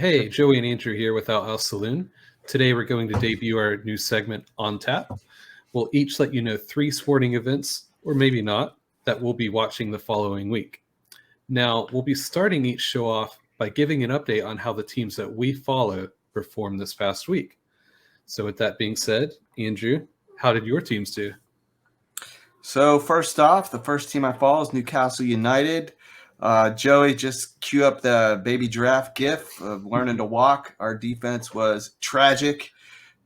Hey, Joey and Andrew here with Out House Saloon. Today we're going to debut our new segment, On Tap. We'll each let you know 3 sporting events, or maybe not, that we'll be watching the following week. Now, we'll be starting each show off by giving an update on how the teams that we follow performed this past week. So with that being said, Andrew, how did your teams do? So first off, the first team I follow is Newcastle United. Joey, just cue up the baby giraffe gif of learning to walk. Our defense was tragic.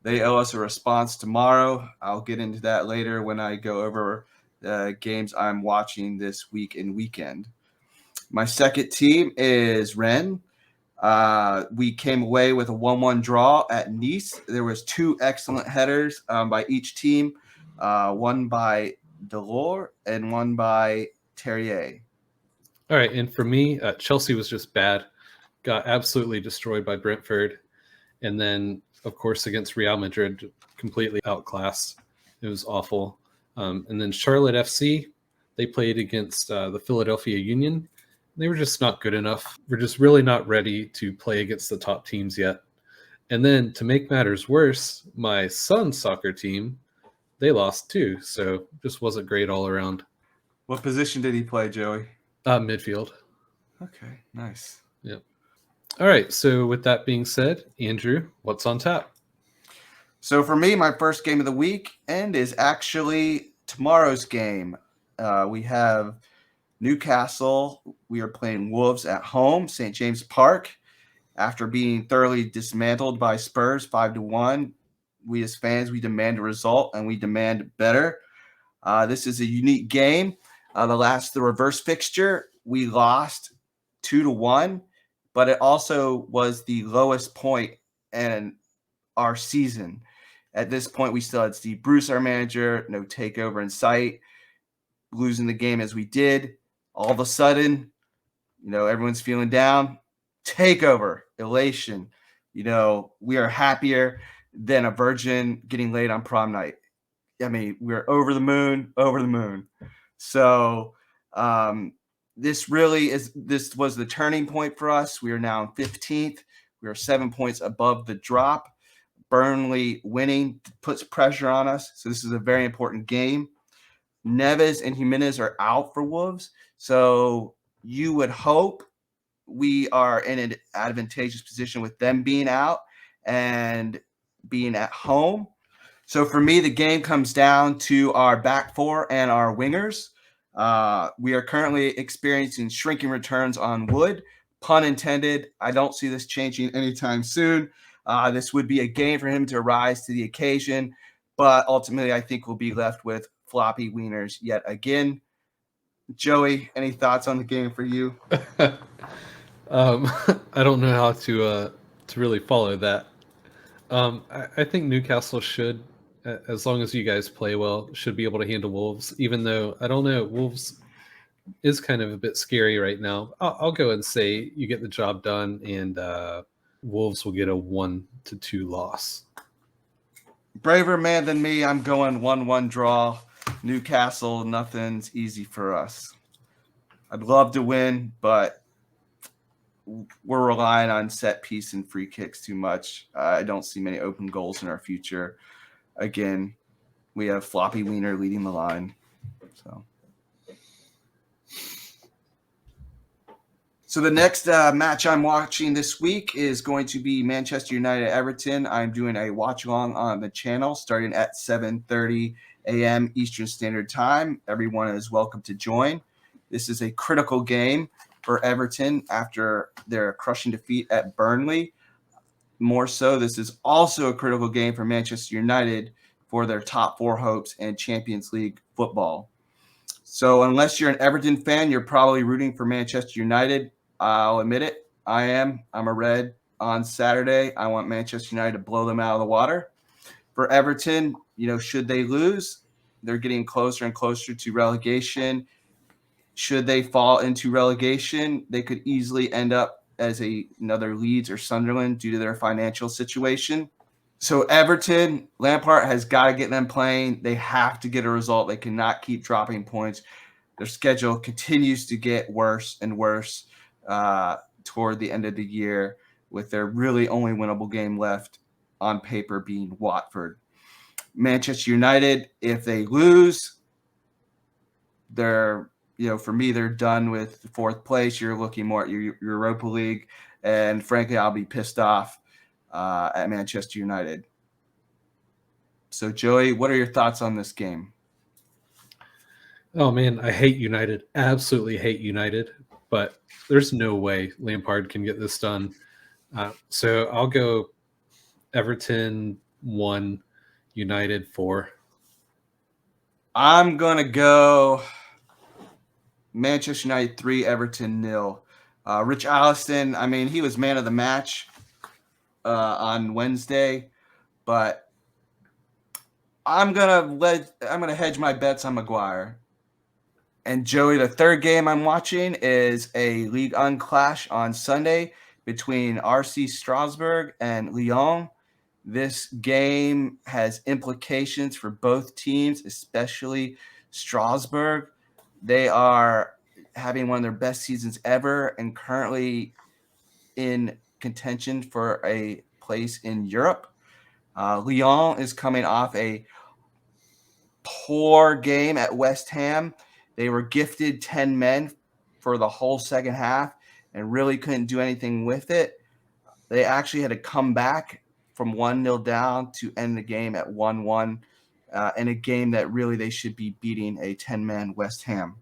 They owe us a response tomorrow. I'll get into that later when I go over the games I'm watching this week and weekend. My second team is Rennes. We came away with a 1-1 draw at Nice. There was 2 excellent headers by each team, one by Delors and one by Terrier. All right, and for me, Chelsea was just bad. Got absolutely destroyed by Brentford. And then, of course, against Real Madrid, completely outclassed. It was awful. And then Charlotte FC, they played against the Philadelphia Union. They were just not good enough. We're just really not ready to play against the top teams yet. And then to make matters worse, my son's soccer team, they lost too. So just wasn't great all around. What position did he play, Joey? Midfield. Okay, nice. Yep. All right. So with that being said, Andrew, what's on tap? So for me, my first game of the weekend is actually tomorrow's game. We have Newcastle. We are playing Wolves at home, St. James Park. After being thoroughly dismantled by Spurs 5-1, we as fans, we demand a result and we demand better. This is a unique game. The reverse fixture, we lost 2-1, but it also was the lowest point in our season. At this point, we still had Steve Bruce, our manager, no takeover in sight. Losing the game as we did, all of a sudden, everyone's feeling down. Takeover, elation. We are happier than a virgin getting laid on prom night. I mean, we're over the moon. So this was the turning point for us. We are now in 15th. We are 7 points above the drop. Burnley winning puts pressure on us. So this is a very important game. Neves and Jimenez are out for Wolves. So you would hope we are in an advantageous position with them being out and being at home. So for me, the game comes down to our back four and our wingers. We are currently experiencing shrinking returns on Wood. Pun intended. I don't see this changing anytime soon. This would be a game for him to rise to the occasion, but ultimately I think we'll be left with floppy wieners yet again. Joey, any thoughts on the game for you? I don't know how to really follow that. I think Newcastle should, as long as you guys play well, should be able to handle Wolves. Even though I don't know, Wolves is kind of a bit scary right now. I'll go and say you get the job done, and Wolves will get a 1-2 loss. Braver man than me. I'm going 1-1 draw. Newcastle, nothing's easy for us. I'd love to win, but we're relying on set piece and free kicks too much. I don't see many open goals in our future. Again, we have Floppy Wiener leading the line. So the next match I'm watching this week is going to be Manchester United Everton. I'm doing a watch along on the channel starting at 7:30 a.m. Eastern Standard Time. Everyone is welcome to join. This is a critical game for Everton after their crushing defeat at Burnley. More so, this is also a critical game for Manchester United for their top 4 hopes in Champions League football. So unless you're an Everton fan, you're probably rooting for Manchester United. I'll admit it. I am. I'm a Red on Saturday. I want Manchester United to blow them out of the water. For Everton, should they lose, they're getting closer and closer to relegation. Should they fall into relegation, they could easily end up as another Leeds or Sunderland due to their financial situation. So Everton, Lampard has got to get them playing. They have to get a result. They cannot keep dropping points. Their schedule continues to get worse and worse toward the end of the year. with their really only winnable game left on paper being Watford. Manchester United, if they lose, they're, for me, they're done with fourth place. You're looking more at your Europa League, and frankly, I'll be pissed off at Manchester United. So, Joey, what are your thoughts on this game? Oh man, I hate United. Absolutely hate United. But there's no way Lampard can get this done. So I'll go Everton 1, United 4. I'm going to go Manchester United 3, Everton 0. Rich Alliston, I mean, he was man of the match on Wednesday, but I'm gonna hedge my bets on Maguire. And Joey, the third game I'm watching is a Ligue 1 clash on Sunday between RC Strasbourg and Lyon. This game has implications for both teams, especially Strasbourg. They are having one of their best seasons ever and currently in contention for a place in Europe. Lyon is coming off a poor game at West Ham. They were gifted 10 men for the whole second half and really couldn't do anything with it. They actually had to come back from 1-0 down to end the game at 1-1 in a game that really they should be beating a 10-man West Ham.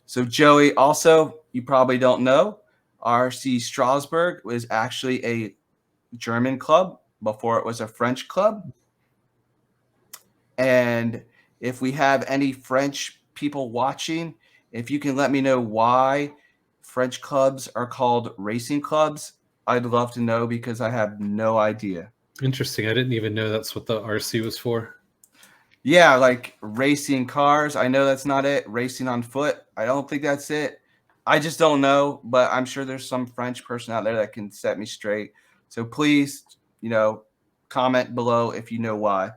So, Joey, also, you probably don't know, RC Strasbourg was actually a German club before it was a French club. And if we have any French people watching, if you can let me know why French clubs are called racing clubs, I'd love to know because I have no idea. Interesting. I didn't even know that's what the RC was for. Yeah, like racing cars. I know that's not it. Racing on foot. I don't think that's it. I just don't know, but I'm sure there's some French person out there that can set me straight. So please, comment below if you know why.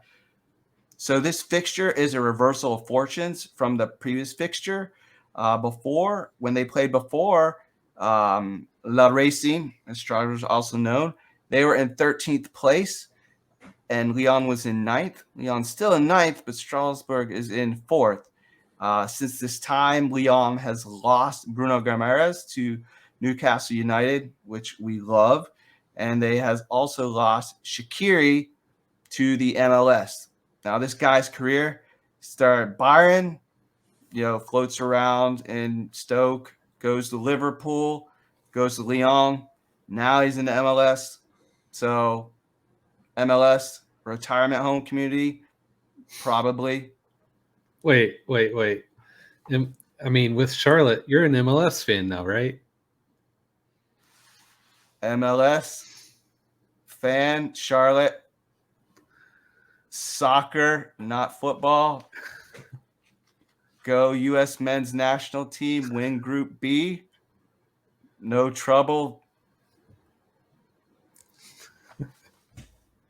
So this fixture is a reversal of fortunes from the previous fixture. When they played before, La Racing, as Strasbourg is also known, they were in 13th place, and Lyon was in 9th. Lyon's still in 9th, but Strasbourg is in 4th. Since this time, Lyon has lost Bruno Guimaraes to Newcastle United, which we love, and they has also lost Shaqiri to the MLS. Now, this guy's career started Byron, floats around in Stoke, goes to Liverpool, goes to Lyon. Now he's in the MLS. So, MLS, retirement home community, probably. Wait. I mean, with Charlotte, you're an MLS fan now, right? MLS fan, Charlotte. Soccer, not football. Go U.S. men's national team, win Group B. No trouble.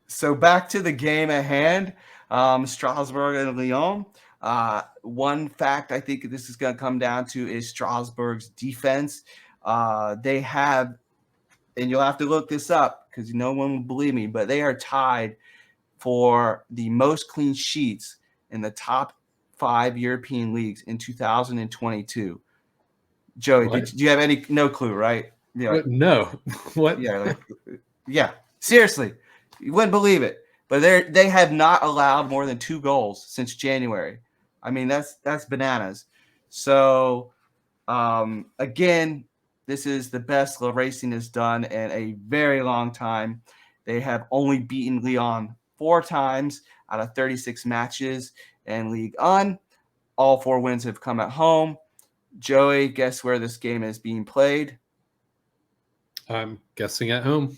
So back to the game at hand, Strasbourg and Lyon. One fact I think this is going to come down to is Strasbourg's defense. They have, and you'll have to look this up because no one will believe me, but they are tied for the most clean sheets in the top 5 European leagues in 2022. Joey, do you have no clue, right? Yeah. No. What? Yeah. Seriously, you wouldn't believe it. But they have not allowed more than 2 goals since January. I mean, that's bananas. So, again, this is the best La Racing has done in a very long time. They have only beaten Lyon 4 times out of 36 matches in Ligue 1. All 4 wins have come at home. Joey, guess where this game is being played? I'm guessing at home.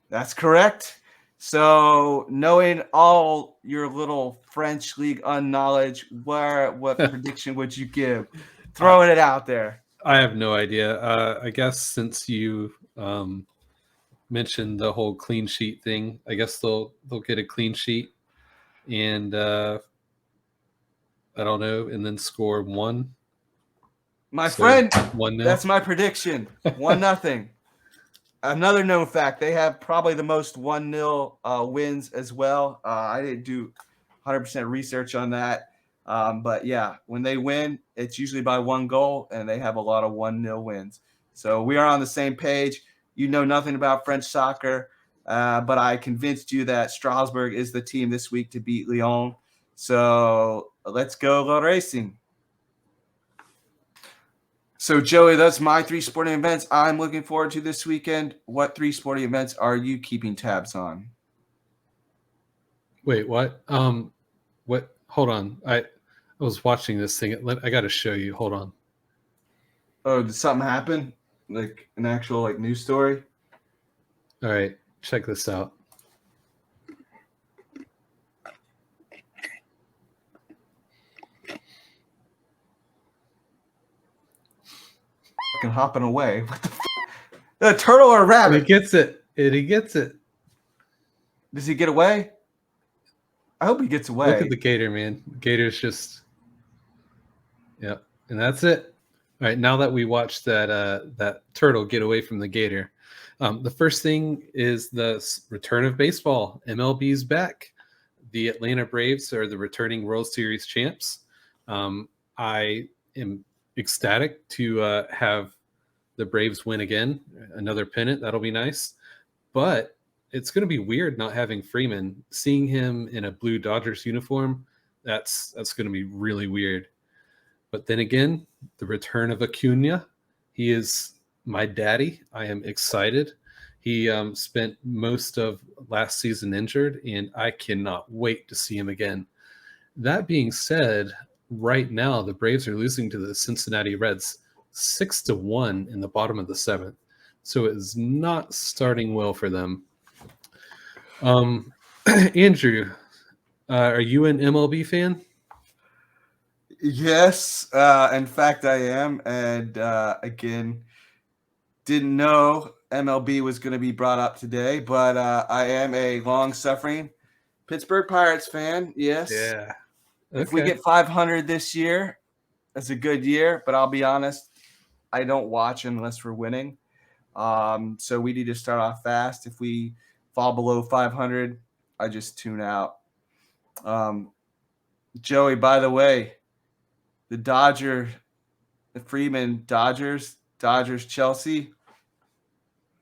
That's correct. So, knowing all your little French Ligue 1 knowledge, what prediction would you give? Throwing it out there. I have no idea. I guess since you mentioned the whole clean sheet thing, I guess they'll get a clean sheet, and I don't know, and then score 1. My friend, 1-0. That's my prediction. 1-0. Another known fact, they have probably the most 1-0 wins as well. I didn't do 100% research on that. But yeah, when they win, it's usually by 1 goal, and they have a lot of 1-0 wins. So we are on the same page. You know nothing about French soccer, but I convinced you that Strasbourg is the team this week to beat Lyon. So let's go, Le Racing. So, Joey, that's my 3 sporting events I'm looking forward to this weekend. What 3 sporting events are you keeping tabs on? Wait, what? What? Hold on. I was watching this thing. I got to show you. Hold on. Oh, did something happen? Like an actual news story? All right, check this out. Fucking hopping away. What the f- A turtle or a rabbit? He gets it. He gets it. Does he get away? I hope he gets away. Look at the gator, man. Gator's just, yeah, and that's it. All right, now that we watched that turtle get away from the gator, the first thing is the return of baseball. MLB's back. The Atlanta Braves are the returning World Series champs. I am ecstatic to have the Braves win again, another pennant. That'll be nice. But it's going to be weird not having Freeman. Seeing him in a blue Dodgers uniform, that's going to be really weird. But then again, the return of Acuna, he is my daddy. I am excited. He spent most of last season injured, and I cannot wait to see him again. That being said, right now the Braves are losing to the Cincinnati Reds 6-1 in the bottom of the 7th. So it is not starting well for them. Andrew, are you an MLB fan? Yes, in fact, I am. And again, didn't know MLB was going to be brought up today, but I am a long-suffering Pittsburgh Pirates fan. Yes. Yeah. Okay. If we get 500 this year, that's a good year. But I'll be honest, I don't watch unless we're winning. So we need to start off fast. If we fall below 500, I just tune out. Joey, by the way, the Freeman Dodgers, Chelsea.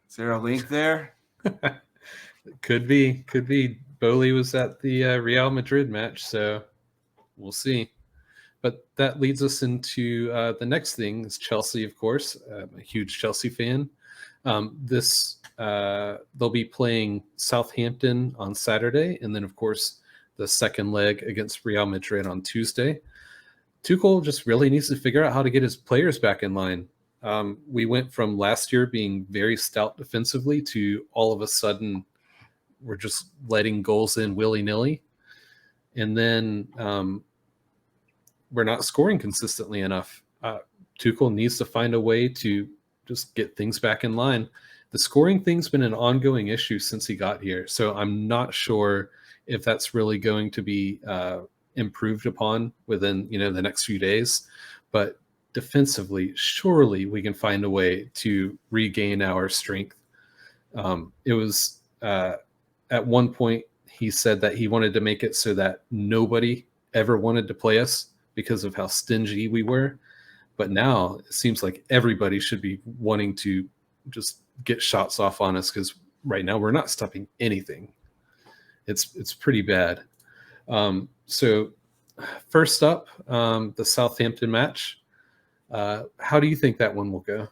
Is there a link there? Could be. Bowley was at the Real Madrid match, so we'll see. But that leads us into the next thing is Chelsea, of course. I'm a huge Chelsea fan. They'll be playing Southampton on Saturday, and then, of course, the second leg against Real Madrid on Tuesday. Tuchel just really needs to figure out how to get his players back in line. We went from last year being very stout defensively to all of a sudden we're just letting goals in willy-nilly. And then we're not scoring consistently enough. Tuchel needs to find a way to just get things back in line. The scoring thing's been an ongoing issue since he got here. So I'm not sure if that's really going to be improved upon within the next few days. But defensively, surely we can find a way to regain our strength. It was at one point he said that he wanted to make it so that nobody ever wanted to play us because of how stingy we were. But now it seems like everybody should be wanting to just get shots off on us, because right now we're not stopping anything. It's pretty bad. So first up, the Southampton match. How do you think that one will go?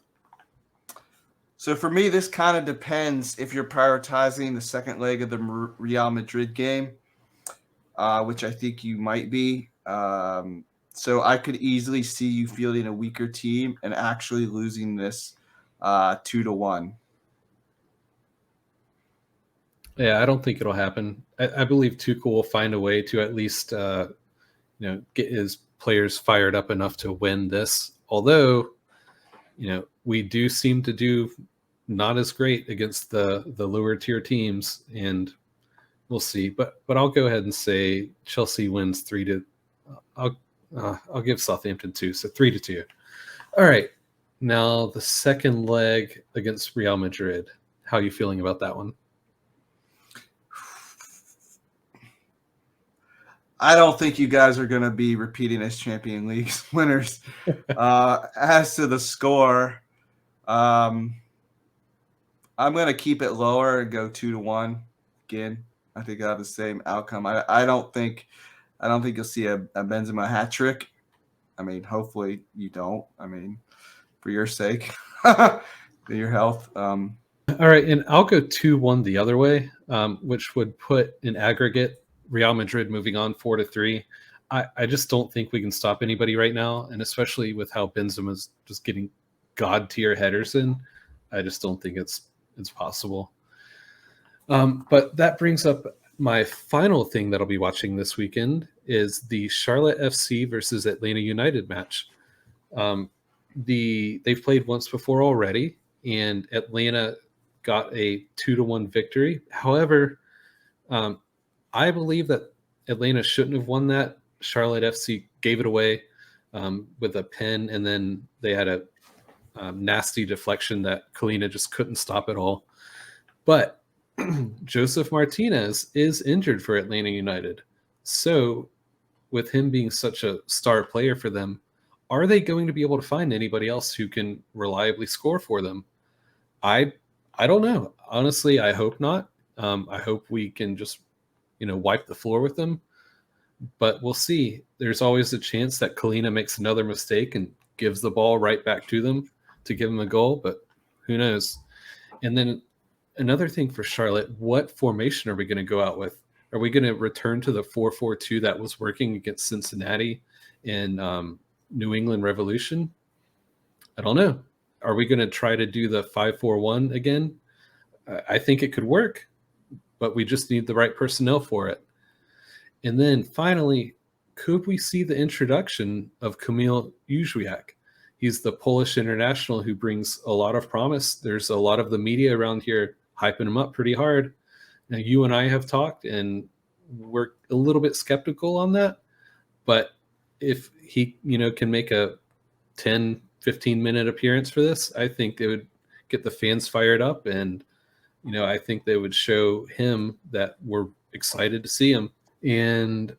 So for me, this kind of depends if you're prioritizing the second leg of the Real Madrid game, which I think you might be. So I could easily see you fielding a weaker team and actually losing this 2-1. Yeah, I don't think it'll happen. I believe Tuchel will find a way to at least get his players fired up enough to win this. Although, we do seem to do not as great against the lower tier teams, and we'll see. But I'll go ahead and say Chelsea wins 3-2. I'll give Southampton 2, so 3-2. All right, now the second leg against Real Madrid. How are you feeling about that one? I don't think you guys are going to be repeating as Champion League's winners. As to the score, I'm going to keep it lower and go 2-1 again. I think I have the same outcome. I don't think you'll see a Benzema hat trick. I mean, hopefully you don't. I mean, for your sake, for your health. All right, and I'll go 2-1 the other way, which would put in aggregate Real Madrid moving on 4-3. I just don't think we can stop anybody right now, and especially with how Benzema's just getting god tier headers in, I just don't think it's possible. But that brings up my final thing that I'll be watching this weekend is the Charlotte FC versus Atlanta United match. They've played once before already, and Atlanta got a 2-1 victory. However, I believe that Atlanta shouldn't have won that. Charlotte FC gave it away with a pen, and then they had a nasty deflection that Kalina just couldn't stop at all. But Joseph Martinez is injured for Atlanta United. So with him being such a star player for them, are they going to be able to find anybody else who can reliably score for them? I don't know. Honestly, I hope not. I hope we can just, wipe the floor with them. But we'll see. There's always a chance that Kalina makes another mistake and gives the ball right back to them to give them a goal, but who knows? And then another thing for Charlotte, what formation are we going to go out with? Are we going to return to the 4-4-2 that was working against Cincinnati in New England Revolution? I don't know. Are we going to try to do the 5-4-1 again? I think it could work, but we just need the right personnel for it. And then finally, could we see the introduction of Kamil Jóźwiak? He's the Polish international who brings a lot of promise. There's a lot of the media around here hyping him up pretty hard. Now, you and I have talked, and we're a little bit skeptical on that. But if he, can make a 10, 15-minute appearance for this, I think it would get the fans fired up. And, I think they would show him that we're excited to see him. And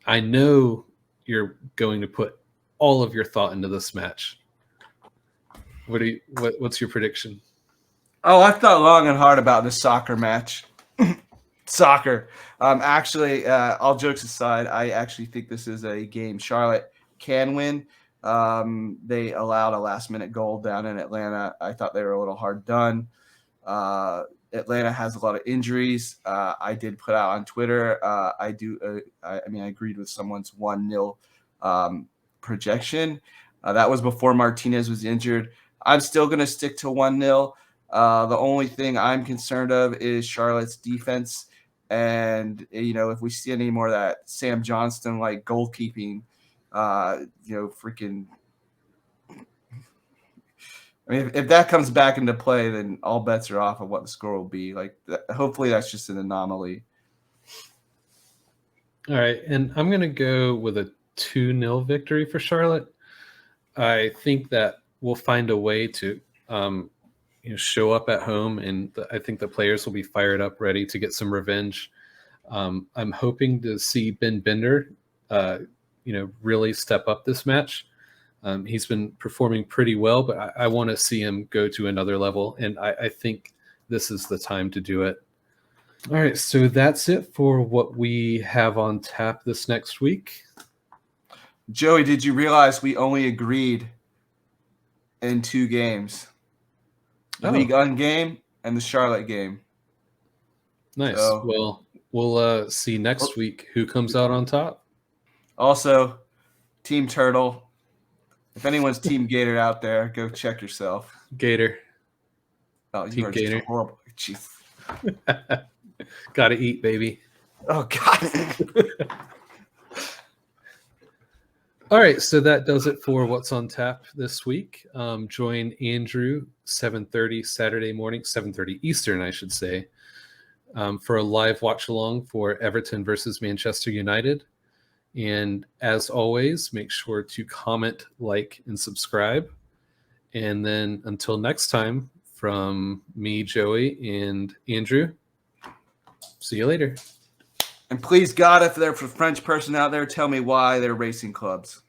I know you're going to put all of your thought into this match. What's your prediction? Oh, I thought long and hard about this soccer match. Soccer. Actually, all jokes aside, I actually think this is a game Charlotte can win. They allowed a last-minute goal down in Atlanta. I thought they were a little hard done. Atlanta has a lot of injuries. I did put out on Twitter. I agreed with someone's 1-0 projection. That was before Martinez was injured. I'm still going to stick to 1-0. The only thing I'm concerned of is Charlotte's defense. And, if we see any more of that Sam Johnston-like goalkeeping, freaking – I mean, if that comes back into play, then all bets are off of what the score will be. Hopefully that's just an anomaly. All right, and I'm going to go with a 2-0 victory for Charlotte. I think that we'll find a way to show up at home, and I think the players will be fired up, ready to get some revenge. I'm hoping to see Ben Bender, really step up this match. He's been performing pretty well, but I want to see him go to another level, and I think this is the time to do it. All right, so that's it for what we have on tap this next week. Joey, did you realize we only agreed in 2 games? The League One game and the Charlotte game. Nice. So, well, we'll see next week who comes out on top. Also, Team Turtle. If anyone's Team Gator out there, go check yourself. Gator. Oh, you are Gator. Just horrible. Jeez. Gotta eat, baby. Oh, God. All right, so that does it for What's on Tap this week. Join Andrew 7:30 Saturday morning, 7:30 Eastern, I should say, for a live watch along for Everton versus Manchester United. And as always, make sure to comment, like, and subscribe. And then until next time, from me, Joey, and Andrew. See you later. And please, God, if there's a French person out there, tell me why they're racing clubs.